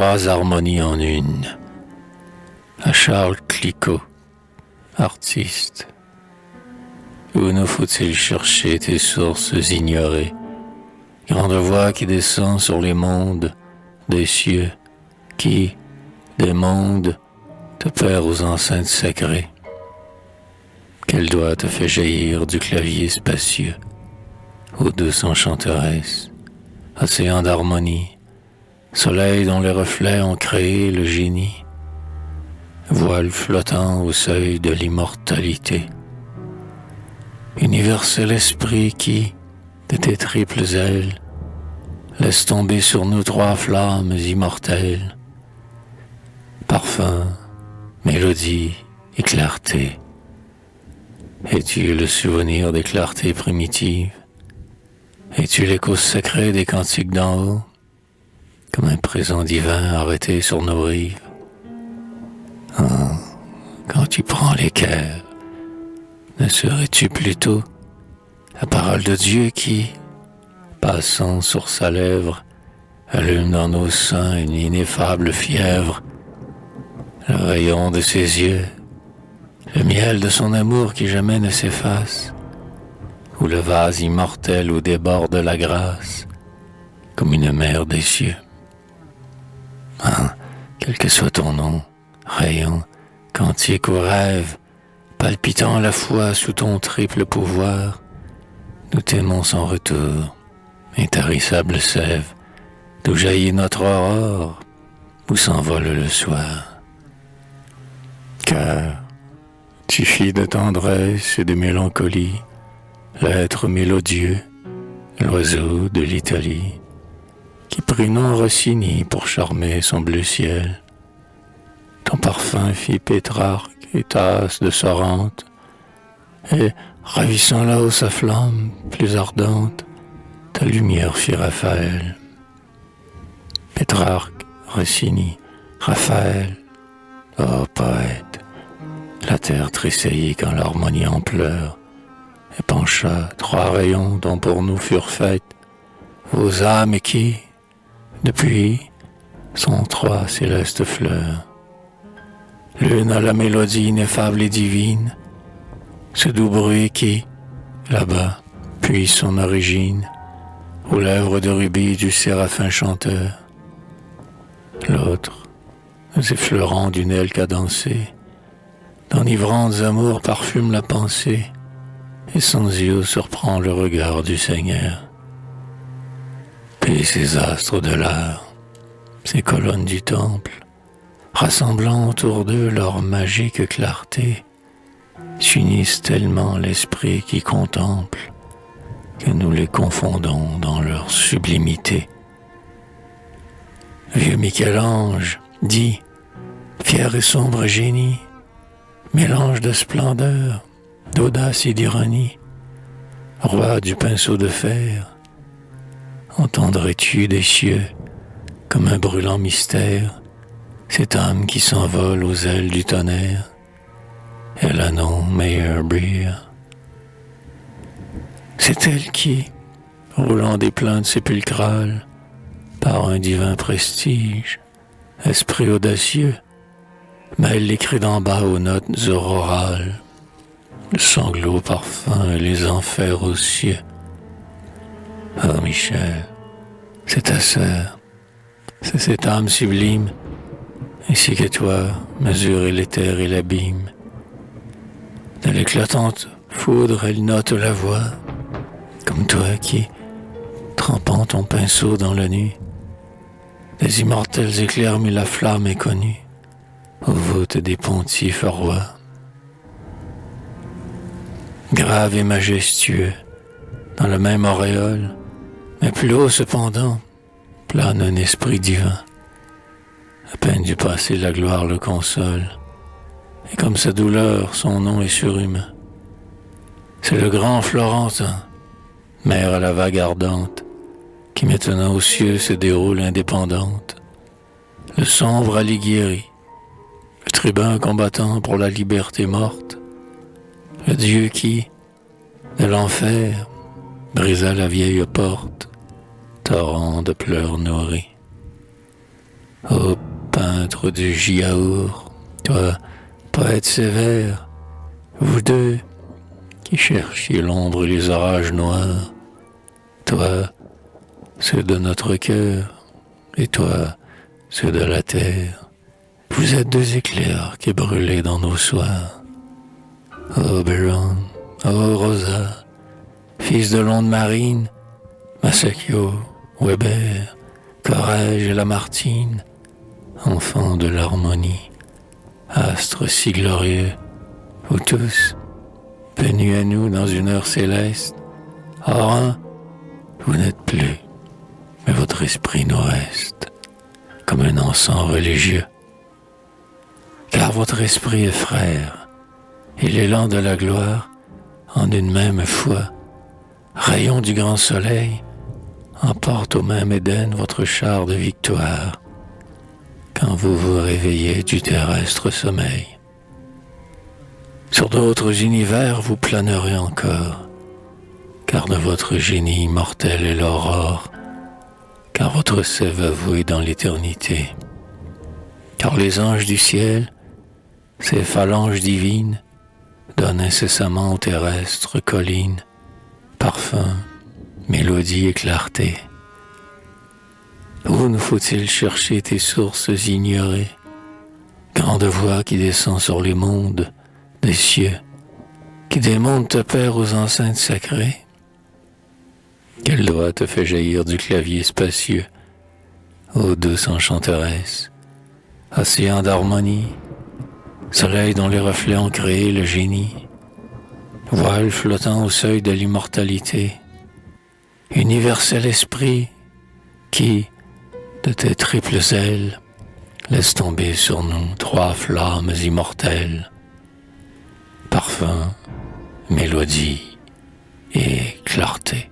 trois harmonies en une. À Charles Clicquot, artiste. Où nous faut-il chercher tes sources ignorées? Grande voix qui descend sur les mondes des cieux, qui, des mondes, te perd aux enceintes sacrées. Quel doigt te fait jaillir du clavier spacieux, ô douce enchanteresse, océan d'harmonie, soleil dont les reflets ont créé le génie, voile flottant au seuil de l'immortalité, universel esprit qui, de tes triples ailes, laisse tomber sur nous trois flammes immortelles, parfum, mélodie et clarté. Es-tu le souvenir des clartés primitives? Es-tu l'écho sacré des cantiques d'en haut, comme un présent divin arrêté sur nos rives? Ah, quand tu prends les cœurs, ne serais-tu plutôt la parole de Dieu qui, passant sur sa lèvre, allume dans nos seins une ineffable fièvre, le rayon de ses yeux, le miel de son amour qui jamais ne s'efface, ou le vase immortel où déborde la grâce, comme une mer des cieux. Ah, quel que soit ton nom, rayon, cantique ou rêve, palpitant à la fois sous ton triple pouvoir, nous t'aimons sans retour, intarissable sève, d'où jaillit notre aurore, où s'envole le soir. Car tu fis de tendresse et de mélancolie, l'être mélodieux, l'oiseau de l'Italie, qui prit nom Rossini pour charmer son bleu ciel. Ton parfum fit Pétrarque et tasse de Sorrente, et ravissant là-haut sa flamme plus ardente, ta lumière fit Raphaël. Pétrarque, Rossini, Raphaël, ô poète, la terre tressaillit quand l'harmonie en pleurs, et pencha trois rayons dont pour nous furent faites vos âmes qui, depuis, sont trois célestes fleurs. L'une a la mélodie ineffable et divine, ce doux bruit qui, là-bas, puise son origine aux lèvres de rubis du séraphin chanteur. L'autre, nous effleurant d'une aile cadencée, d'enivrantes amours parfume la pensée, et sans yeux surprend le regard du Seigneur. Puis ces astres de l'art, ces colonnes du temple, rassemblant autour d'eux leur magique clarté, s'unissent tellement l'esprit qui contemple que nous les confondons dans leur sublimité. Vieux Michel-Ange dit, fier et sombre génie, mélange de splendeur, d'audace et d'ironie, roi du pinceau de fer, entendrais-tu des cieux, comme un brûlant mystère, cette âme qui s'envole aux ailes du tonnerre, elle a nom Meyerbeer. C'est elle qui, roulant des plaintes sépulcrales, par un divin prestige, esprit audacieux, mêle les cris d'en bas aux notes aurorales, le sanglot au parfum et les enfers aux cieux. Oh Michel, c'est ta sœur, c'est cette âme sublime, ainsi que toi, mesurer l'éther et l'abîme. De l'éclatante foudre, elle note la voix, comme toi qui, trempant ton pinceau dans la nuit, des immortels éclairs mit la flamme inconnue aux voûtes des pontifes rois. Grave et majestueux, dans le même auréole, mais plus haut cependant, plane un esprit divin. À peine du passé la gloire le console, et comme sa douleur, son nom est surhumain. C'est le grand Florentin, mère à la vague ardente, qui maintenant aux cieux se déroule indépendante. Le sombre Alighieri, le tribun combattant pour la liberté morte, le Dieu qui, de l'enfer, brisa la vieille porte, torrent de pleurs nourris. Ô peintre du Giaour, toi, poète sévère, vous deux, qui cherchiez l'ombre et les orages noirs, toi, ceux de notre cœur, et toi, ceux de la terre, vous êtes deux éclairs qui brûlez dans nos soirs. Ô Byron, ô Rosa, fils de l'onde marine, Masaccio, Weber, Corrège et Lamartine, enfants de l'harmonie, astres si glorieux, vous tous, venus à nous dans une heure céleste, or un, vous n'êtes plus, mais votre esprit nous reste, comme un encens religieux. Car votre esprit est frère, et l'élan de la gloire, en une même foi, rayon du grand soleil, emporte au même Éden votre char de victoire, quand vous vous réveillez du terrestre sommeil. Sur d'autres univers vous planerez encore, car de votre génie immortel est l'aurore, car votre sève avouée dans l'éternité. Car les anges du ciel, ces phalanges divines, donnent incessamment aux terrestres collines, parfum, mélodie et clarté. Où nous faut-il chercher tes sources ignorées, grande voix qui descend sur les mondes des cieux, qui des mondes te perd aux enceintes sacrées? Quelle doigt te fait jaillir du clavier spacieux, ô douce enchanteresse, océan d'harmonie, soleil dont les reflets ont créé le génie, voile flottant au seuil de l'immortalité, universel esprit qui, de tes triples ailes, laisse tomber sur nous trois flammes immortelles, parfum, mélodie et clarté.